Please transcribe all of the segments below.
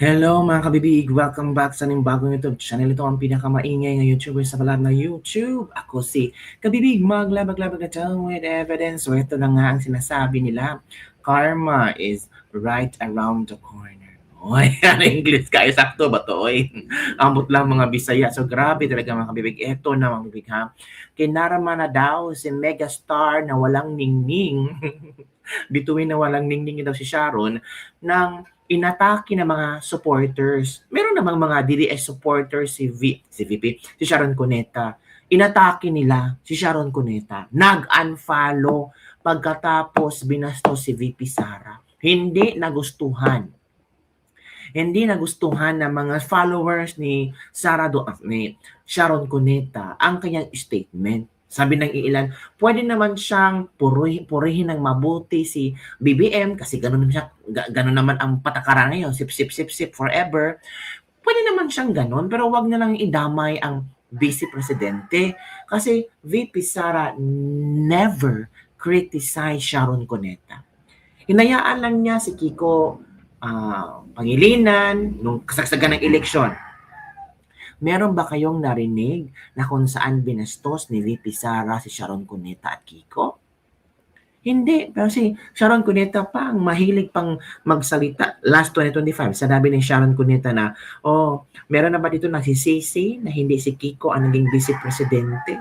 Hello mga kabibig! Welcome back sa ating bagong YouTube channel. Ito ang pinakamaingay na YouTuber sa balat na YouTube. Ako si Kabibig, maglabag-labag na tayo with evidence. So ito na nga ang sinasabi nila. Karma is right around the corner. Oy, ano English kayo? Sakto ba to? Oy, ambot lang mga Bisaya. So grabe talaga mga kabibig. Ito na mga kabibig ha. Kinarama na daw si megastar na walang ningning. Bituin na walang ningning daw si Sharon ng inatake ng mga supporters. Meron namang mga DDS supporters si VP, si Sharon Cuneta. Inatake nila si Sharon Cuneta. Nag-unfollow pagkatapos binastos si VP Sara. Hindi nagustuhan. Hindi nagustuhan ng mga followers ni ni Sharon Cuneta ang kanyang statement. Sabi ng ilan, pwede naman siyang purihin ng mabuti si BBM kasi ganun naman ang patakaran ngayon, sip sip sip sip forever. Pwede naman siyang ganun, pero wag na lang idamay ang Vice Presidente kasi VP Sara never criticize Sharon Cuneta. Hinayaan lang niya si Kiko Pangilinan nung kasagsagan ng eleksyon. Meron ba kayong narinig na kung saan binastos ni VP Sara si Sharon Cuneta at Kiko? Hindi. Pero si Sharon Cuneta pa ang mahilig pang magsalita. Last 2025, sinabi ni Sharon Cuneta na, meron na ba dito nagsisisi na hindi si Kiko ang naging vice presidente?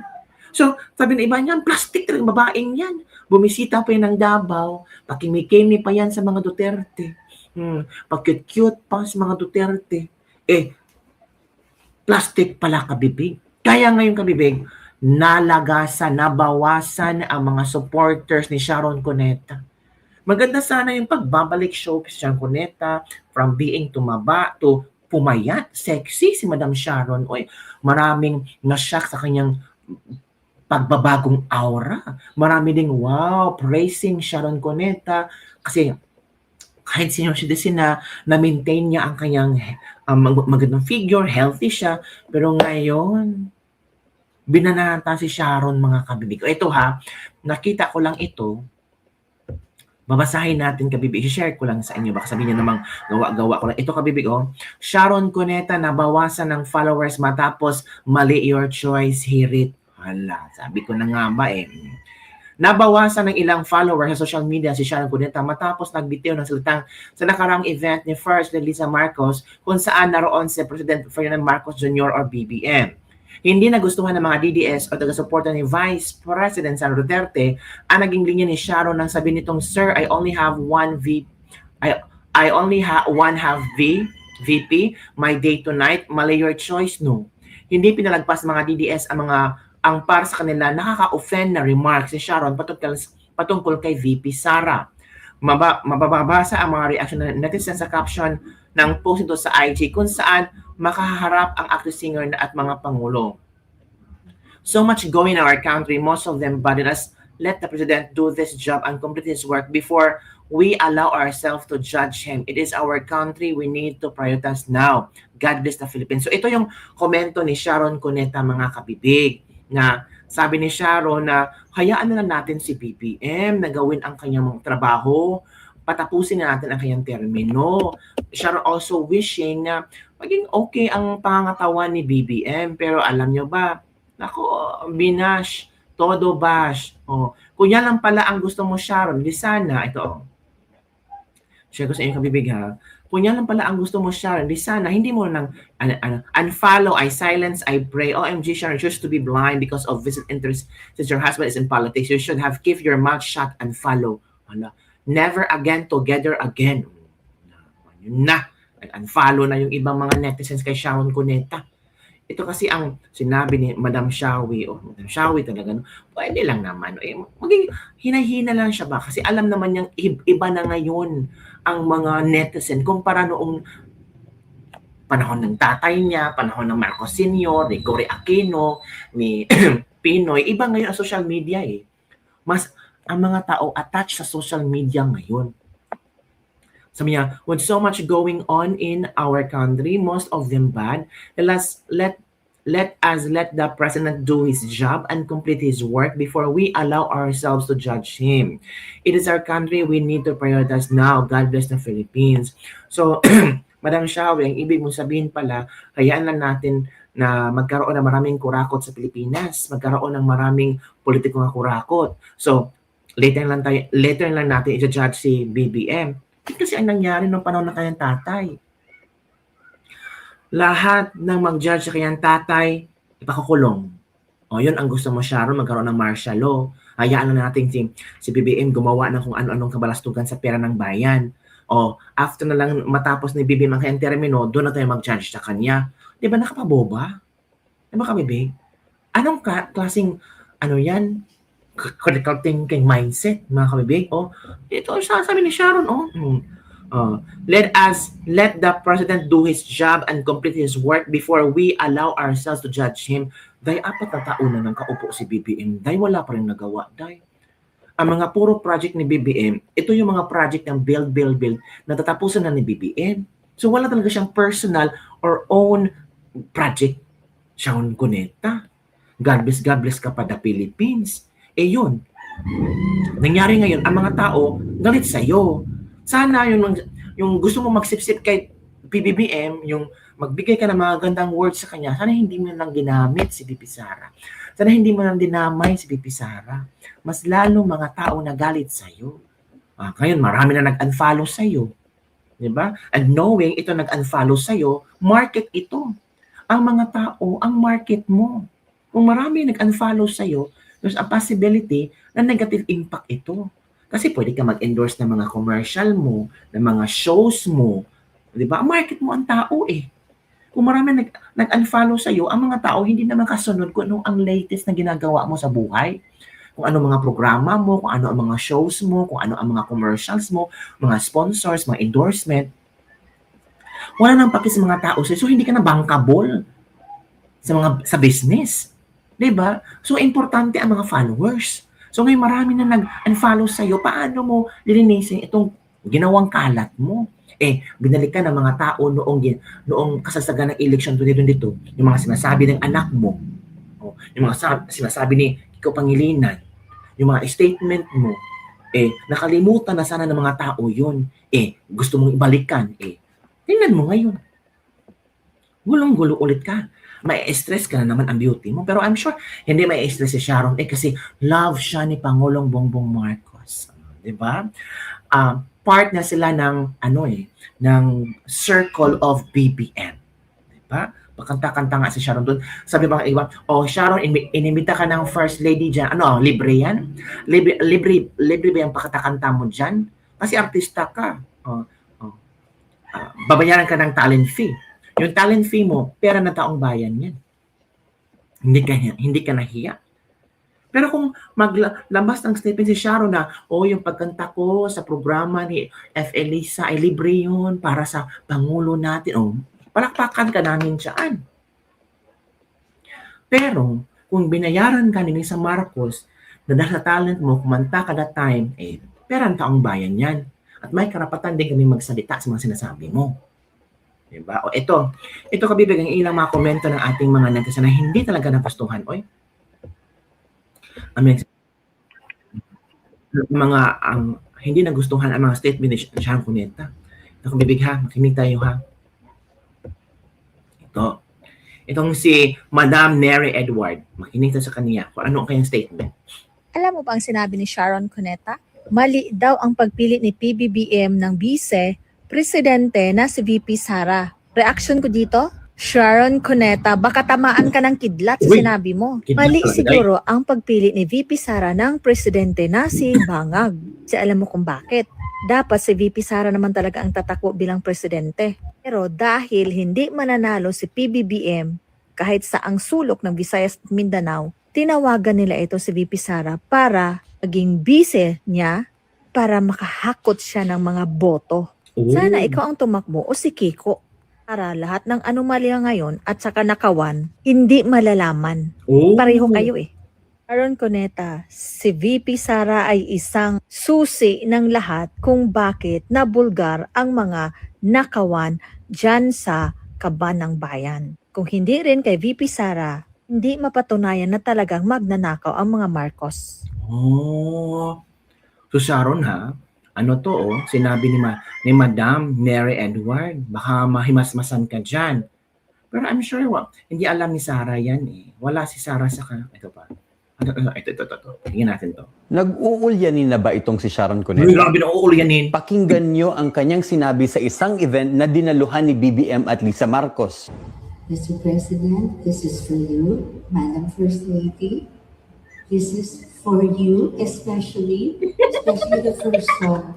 So, sabi ng iba niyan, plastic talagang babaeng yan. Bumisita pa yan ng Davao, pakimikimi pa yan sa mga Duterte. Pag-cute pa sa mga Duterte. Plastic pala kabibig. Kaya ngayon kabibig, nalagasan, nabawasan ang mga supporters ni Sharon Cuneta. Maganda sana yung pagbabalik show si Sharon Cuneta from being tumaba to pumayat, sexy si Madam Sharon. Oy, maraming na-shock sa kanyang pagbabagong aura. Marami ding wow, praising Sharon Cuneta kasi kahit senior citizen na-maintain niya ang kanyang magandang figure, healthy siya. Pero ngayon, binanata si Sharon mga kabibig. Ito ha, nakita ko lang ito. Babasahin natin kabibig. I-share ko lang sa inyo. Baka sabihin niyo namang gawa-gawa ko lang. Ito kabibig Sharon Cuneta nabawasan ng followers matapos mali your choice, hirit. Hala, sabi ko na nga ba Nabawasan ng ilang followers sa social media si Sharon Cuneta matapos nagbitiw ng salitang sa nakarang event ni First Lisa Marcos kung saan naroon si President Ferdinand Marcos Jr. or BBM. Hindi nagustuhan ng mga DDS o taga-suporta ni Vice President Sara Duterte ang naging linya ni Sharon nang sabi nitong, Sir, I only have one VP, my day tonight, mali your choice, no. Hindi pinalagpas mga DDS ang para sa kanila nakaka-offend na remarks ni Sharon patungkol kay VP Sara. Mababasa ang mga reaction ng netizens sa caption ng post ito sa IG kung saan makaharap ang actress singer at mga pangulo. So much going in our country, most of them butted us, let the president do this job and complete his work before we allow ourselves to judge him. It is our country, we need to prioritize now. God bless the Philippines. So ito yung komento ni Sharon Cuneta mga kabibig na sabi ni Sharon na hayaan na lang natin si BBM na gawin ang kanyang trabaho, patapusin na natin ang kanyang termino. Sharon also wishing na maging okay ang pangangatawan ni BBM, pero alam nyo ba, binash, todo bash. Kung yan lang pala ang gusto mo Sharon, di sana, share ko sa inyo kabibig ha, kung yan lang pala ang gusto mo Sharon, di sana, hindi mo nang unfollow, I silence, I pray. OMG Sharon, choose to be blind because of visit interest since your husband is in politics. You should have keep your mouth shut and follow. Never again, together again. Unfollow na yung ibang mga netizens kay Sharon Cuneta. Ito kasi ang sinabi ni Madam Shawi, Madam Shawi talaga, pwede lang naman. Maging hinahina lang siya ba? Kasi alam naman niyang iba na ngayon ang mga netizen kumpara noong panahon ng tatay niya, panahon ng Marcos Sr., ni Cory Aquino, ni Pinoy. Iba ngayon ang social media Mas ang mga tao attached sa social media ngayon. Sabi niya, with so much going on in our country, most of them bad, let us let the president do his job and complete his work before we allow ourselves to judge him. It is our country we need to prioritize now. God bless the Philippines. So, Madam Shawi, ang ibig mong sabihin pala, hayaan lang natin na magkaroon ng maraming kurakot sa Pilipinas, magkaroon ng maraming politikong kurakot. So, later lang natin i-judge si BBM. Kasi ang nangyari nung panahon ng kanyang tatay. Lahat ng mag-judge sa kanyang tatay, ipakukulong. O, yun ang gusto mo, Sharon, magkaroon ng martial law. Hayaan lang natin si BBM gumawa ng kung ano-anong kabalastugan sa pera ng bayan. O, after na lang matapos ni BBM ang kanyang termino, doon na tayo mag-judge sa kanya. Di ba nakapaboba? Di ba kami, babe? Anong klaseng, ano yan? Critical thinking mindset, mga kabibig. O, ito, sabi ni Sharon, let the president do his job and complete his work before we allow ourselves to judge him. Dahil 4 na taon na nang kaupo si BBM. Dahil wala pa rin nagawa. Dahil ang mga puro project ni BBM, ito yung mga project ng build, na tatapusan na ni BBM. So wala talaga siyang personal or own project. Sharon Cuneta. God bless ka pa the Philippines. Eh yun, nangyari ngayon, ang mga tao galit sa'yo. Sana yung gusto mo magsipsip kay PBBM, yung magbigay ka ng mga gandang words sa kanya, sana hindi mo lang ginamit si Bibi Sara. Sana hindi mo lang dinamay si Bibi Sara. Mas lalo mga tao na galit sa'yo. Ngayon, marami na nag-unfollow sa'yo. Diba? And knowing ito nag-unfollow sa'yo, market ito. Ang mga tao, ang market mo. Kung marami nag-unfollow sa'yo, there's a possibility na negative impact ito. Kasi pwede ka mag-endorse ng mga commercial mo, ng mga shows mo. Di ba? Market mo ang tao eh. Kung marami nag-unfollow sa'yo, ang mga tao hindi naman kasunod kung ano ang latest na ginagawa mo sa buhay. Kung ano mga programa mo, kung ano ang mga shows mo, kung ano ang mga commercials mo, mga sponsors, mga endorsement. Wala nang paki sa mga tao sa'yo. So hindi ka na bankable sa business. Diba? So, importante ang mga followers. So, ngayon marami na nag-unfollow sa'yo. Paano mo lilinisin itong ginawang kalat mo? Binalik ka ng mga tao noong kasasagan ng election 2022, yung mga sinasabi ng anak mo, yung mga sinasabi ni Kiko Pangilinan, yung mga statement mo, nakalimutan na sana ng mga tao yun. Gusto mong ibalikan. Tingnan mo ngayon. Gulong-gulo ulit ka. May stress ka na naman ang beauty mo. Pero I'm sure, hindi may stress si Sharon kasi love siya ni Pangulong Bongbong Marcos. Diba? Part na sila ng, ng circle of BBM. Diba? Pakanta-kanta nga si Sharon doon. Sabi mga iba, Sharon, inimita ka ng First Lady dyan. Libre yan? Libre ba yung pakata-kanta mo dyan? Kasi artista ka. Babayaran ka ng talent fee. Yung talent fee mo, pera ng taong bayan yan. Hindi ka nahiya. Pero kung maglabas ng statement si Sharon na, yung pagkanta ko sa programa ni F. Elisa ay libre yun para sa Pangulo natin. Palakpakan ka namin siyaan. Pero, kung binayaran ka ni Lisa Marcos na dahil sa talent mo, kumanta ka that time, pera ng taong bayan yan. At may karapatan din kami magsalita sa mga sinasabi mo. Diba? Ito kabibig ang ilang mga komento ng ating mga netizen na hindi talaga nagustuhan. Hindi nagustuhan ang mga statement ni Sharon Cuneta. Ito kabibig ha, makinig tayo ha. Itong si Madam Mary Edward. Makinig tayo sa kanya kung ano ang kanyang statement. Alam mo ba ang sinabi ni Sharon Cuneta? Mali daw ang pagpili ni PBBM ng vice-presidente na si VP Sara. Reaction ko dito, Sharon Cuneta, baka tamaan ka ng kidlat sa sinabi mo. Mali siguro ang pagpili ni VP Sara ng presidente na si Bangag. Kasi alam mo kung bakit. Dapat si VP Sara naman talaga ang tatakbo bilang presidente. Pero dahil hindi mananalo si PBBM kahit sa ang sulok ng Visayas at Mindanao, tinawagan nila ito si VP Sara para maging vice niya para makahakot siya ng mga boto. Sana ikaw ang tumakbo o si Kiko para lahat ng anomalya ngayon at saka nakawan, hindi malalaman. Pareho kayo eh. Sharon Cuneta, si VP Sara ay isang susi ng lahat kung bakit nabulgar ang mga nakawan dyan sa kaban ng bayan. Kung hindi rin kay VP Sara, hindi mapatunayan na talagang magnanakaw ang mga Marcos. So Sharon ha, Ano to, oh, sinabi ni Madam Mary Edward, baka mahimasmasan ka dyan. Pero I'm sure, hindi alam ni Sarah yan eh. Wala si Sarah sa ito pa. Ito. Tingnan natin to. Nag-uulyanin na ba itong si Sharon Uy, Cuneta? grabe na uulyanin. Pakinggan nyo ang kanyang sinabi sa isang event na dinaluhan ni BBM at Lisa Marcos. Mr. President, this is for you, Madam First Lady. This is for you, especially the first song.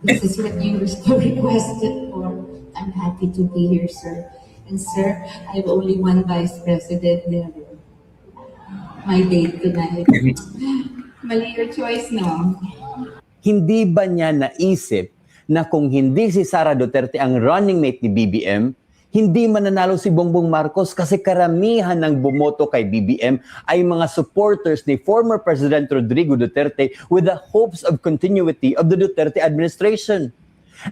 This is what you requested for. I'm happy to be here, sir. And sir, I have only one vice president there. My date tonight. Mali your choice, no? Hindi ba niya naisip na kung hindi si Sara Duterte ang running mate ni BBM, hindi mananalo si Bongbong Marcos kasi karamihan ng bumoto kay BBM ay mga supporters ni former President Rodrigo Duterte with the hopes of continuity of the Duterte administration.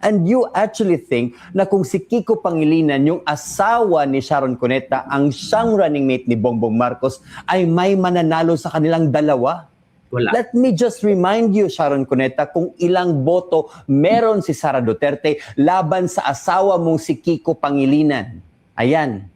And you actually think na kung si Kiko Pangilinan, yung asawa ni Sharon Cuneta, ang siyang running mate ni Bongbong Marcos, ay may mananalo sa kanilang dalawa? Wala. Let me just remind you, Sharon Cuneta, kung ilang boto meron si Sara Duterte laban sa asawa mong si Kiko Pangilinan. Ayan.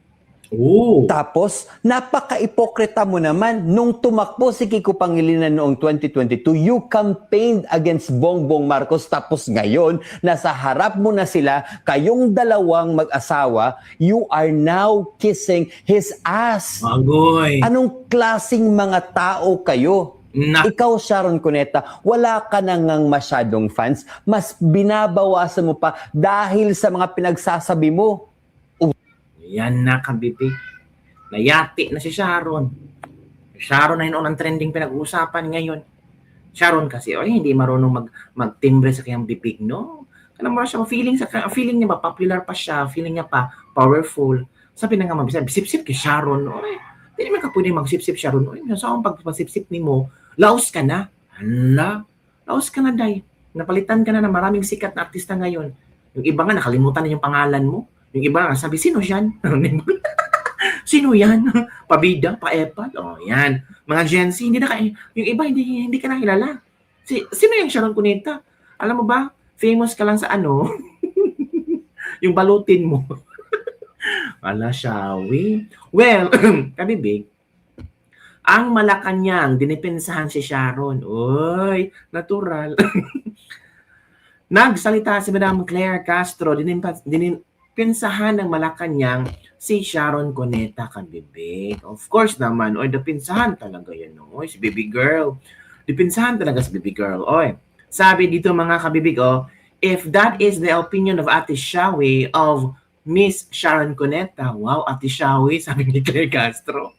Oh. Tapos, napaka-ipokrita mo naman. Nung tumakbo si Kiko Pangilinan noong 2022, you campaigned against Bongbong Marcos. Tapos ngayon, nasa harap mo na sila, kayong dalawang mag-asawa, you are now kissing his ass. Agoy. Anong klasing mga tao kayo? Ikaw, Sharon Cuneta, wala ka na ngang masyadong fans. Mas binabawasan mo pa dahil sa mga pinagsasabi mo. Yan na, kabibi. Nayati na si Sharon. Sharon na yun ang trending pinag-uusapan ngayon. Sharon kasi, hindi marunong magtimbre sa kanyang bibig, no? Alam mo siya, feeling niya ba, popular pa siya, feeling niya pa, powerful. Sabi na nga mabisa, sip-sip kay Sharon, hindi naman ka pwede mag-sip-sip, Sharon. Sa akong pag-sip-sip ni mo, laos ka na. Hala, laos ka na, day. Napalitan ka na ng maraming sikat na artista ngayon. Yung iba nga, nakalimutan na yung pangalan mo. Yung iba nga, sabi, sino yan? Sino yan? Pabida? Paepal? Yan. Mga Gen Z, yung iba, hindi ka na kilala. Sino yung Sharon Cuneta? Alam mo ba, famous ka lang sa yung balutin mo. Wala, Shawi. Well, kabibig, ang Malacanang, dinipensahan si Sharon. Uy, natural. Nagsalita si Madam Claire Castro, dinipensahan ng Malacanang si Sharon Cuneta, kabibig. Of course naman, dipinsahan talaga yan. Si baby girl. Dipinsahan talaga si baby girl. Sabi dito mga kabibig, if that is the opinion of Ate Shawi of Miss Sharon Cuneta, wow, Ate Shawi, sabi ni Claire Castro,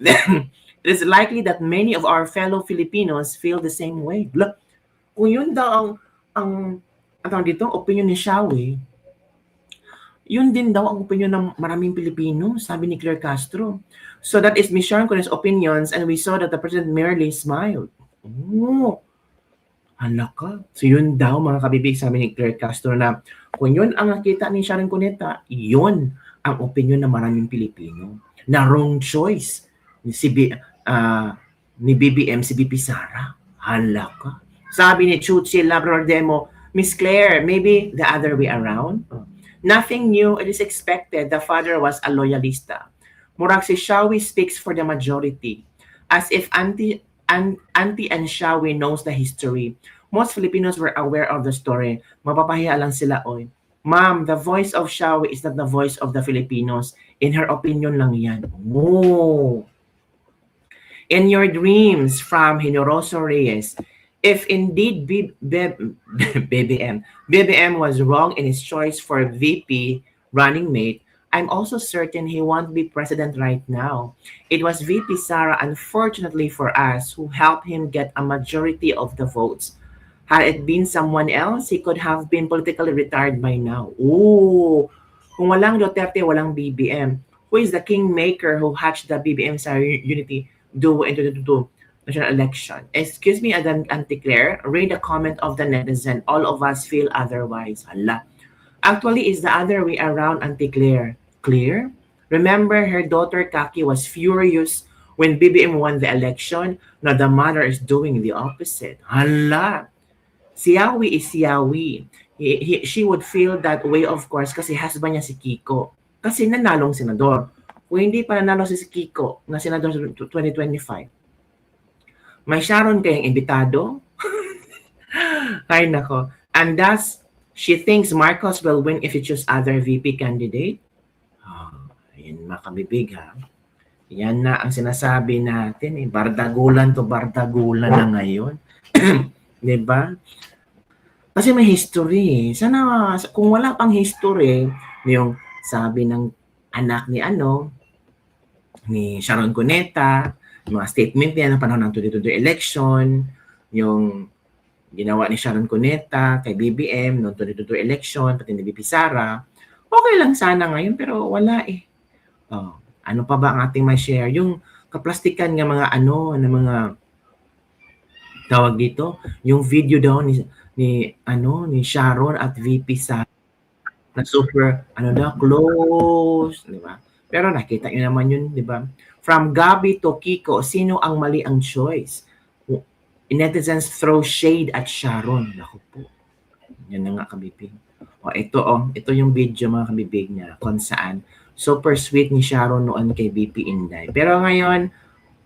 then it is likely that many of our fellow Filipinos feel the same way. Look, kung yun daw ang dito, opinion ni Shawi, yun din daw ang opinion ng maraming Pilipino, sabi ni Claire Castro. So that is Miss Sharon Cuneta's opinions, and we saw that the President merely smiled. Hala ka. So yun daw mga kabibig, sabi ni Claire Castro, na kung yun ang nakita ni Sharon Cuneta, yun ang opinion ng maraming Pilipino. Na wrong choice ni BBM, si BP Sara. Hala ka. Sabi ni Chuchi Labrador Demo, Miss Claire, maybe the other way around. Nothing new, it is expected. The father was a loyalista. Murag si Shawi speaks for the majority. As if Auntie and Shawi knows the history. Most Filipinos were aware of the story. Mapapahiya lang sila, Ma'am, the voice of Shawi is not the voice of the Filipinos. In her opinion lang yan. In your dreams, from Hinoroso Reyes, if indeed BBM was wrong in his choice for VP running mate, I'm also certain he won't be president right now. It was VP Sara, unfortunately for us, who helped him get a majority of the votes. Had it been someone else, he could have been politically retired by now. Kung walang Duterte, walang BBM. Who is the kingmaker who hatched the BBM-Sara unity duo in 2022 national election? Excuse me, Auntie Claire, read the comment of the netizen. All of us feel otherwise. Hala. Actually, it's the other way around, Auntie Claire. Clear? Remember, her daughter Kaki was furious when BBM won the election. Now the mother is doing the opposite. Hala! Si Yawi is Yawi. She would feel that way, of course, kasi husband niya si Kiko. Kasi nanalong senador. Kung hindi pa nanalo si Kiko na senador sa 2025, may Sharon kayong imbitado. Ay nako. And thus, she thinks Marcos will win if he choose other VP candidate. Ayun mga kabibig ha. Yan na ang sinasabi natin. Bardagulan to bardagulan na ngayon. Diba? Kasi may history. Sana, kung wala pang history, yung sabi ng anak ni ni Sharon Cuneta, mga statement niya ng panahon ng 2022 election, yung ginawa ni Sharon Cuneta kay BBM noong 2022 election, pati ni BP Sara, okay lang sana ngayon, pero wala eh. Ano pa ba ang ating may share? Yung kaplastikan ng mga na mga tawag dito, yung video daw ni Sharon at VP Sara na super close, di ba? Pero nakita niyo naman yun, di ba? From Gabi to Kiko, sino ang mali ang choice? Netizens throw shade at Sharon. Naku po. Yan na nga kabibig. Ito yung video mga kabibig niya kung saan super sweet ni Sharon noon kay VP Inday. Pero ngayon,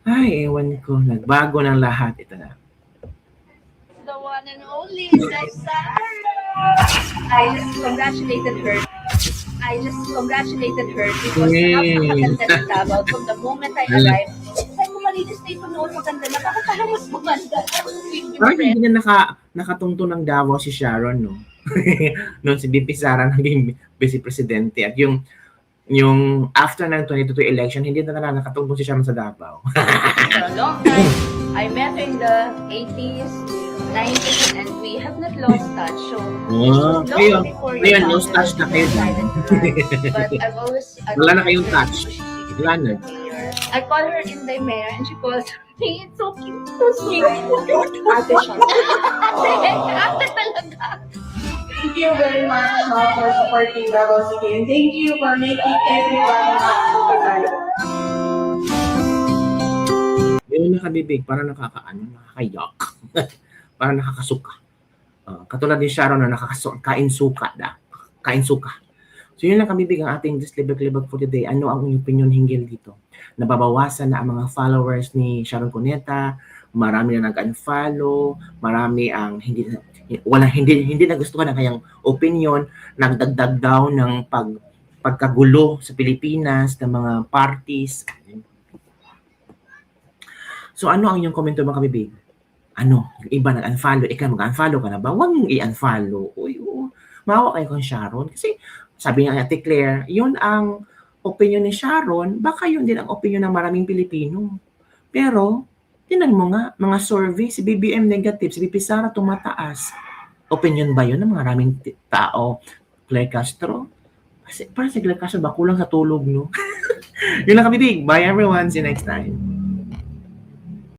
ay ewan ko, nagbago ng lahat. Ito na. The one and only Sarah. I just congratulated her because napakaganda ng Davao. From the moment I arrived, sabi ko, malinis na ito noon, maganda na. Bakit parang mas maganda? Parang hindi na nakatungtong ng Davao si Sharon, no? Noon si BP Sara naging vice presidente. At yung after ng 2022 election, hindi na nakatungtong si Sharon sa Davao. For a long time, I met her in the 80s, 90s, and we have not lost touch. So, long before you Ngayon, lost touch na kayo. But I've always... Wala na kayong touch. Wala na. I call her Inday Mayor and she calls me, it's so cute, so sweet. Ate siya. Ate talaga. Thank you very much for supporting Davao City, and thank you for making everyone happy. Yung nakabibig, parang nakakayak. Parang nakakasuka. Katulad ni Sharon na kain suka. So yun lang kabibig ang ating Just Libag-Libag for today. Ano ang inyong opinion hinggil dito? Nababawasan na ang mga followers ni Sharon Cuneta, marami na nag-unfollow, marami ang hindi nagustuhan ng kanyang opinion, nagdagdag daw ng pagkagulo sa Pilipinas ng mga parties. So ano ang inyong komento mga kabibig? Yung iba nag-unfollow, ikaw mag-unfollow ka na ba? Huwag mong i-unfollow. Maawa kayo kang Sharon. Kasi sabi nga Ate Claire, yun ang opinion ni Sharon, baka yun din ang opinion ng maraming Pilipino. Pero, tinan mo nga, mga survey, si BBM negative, si BP Sara tumataas. Opinion ba yun ng maraming tao? Claire Castro? Kasi parang si Claire Castro ba kulang sa tulog, no? Yun lang kabibig. Bye everyone. See you next time.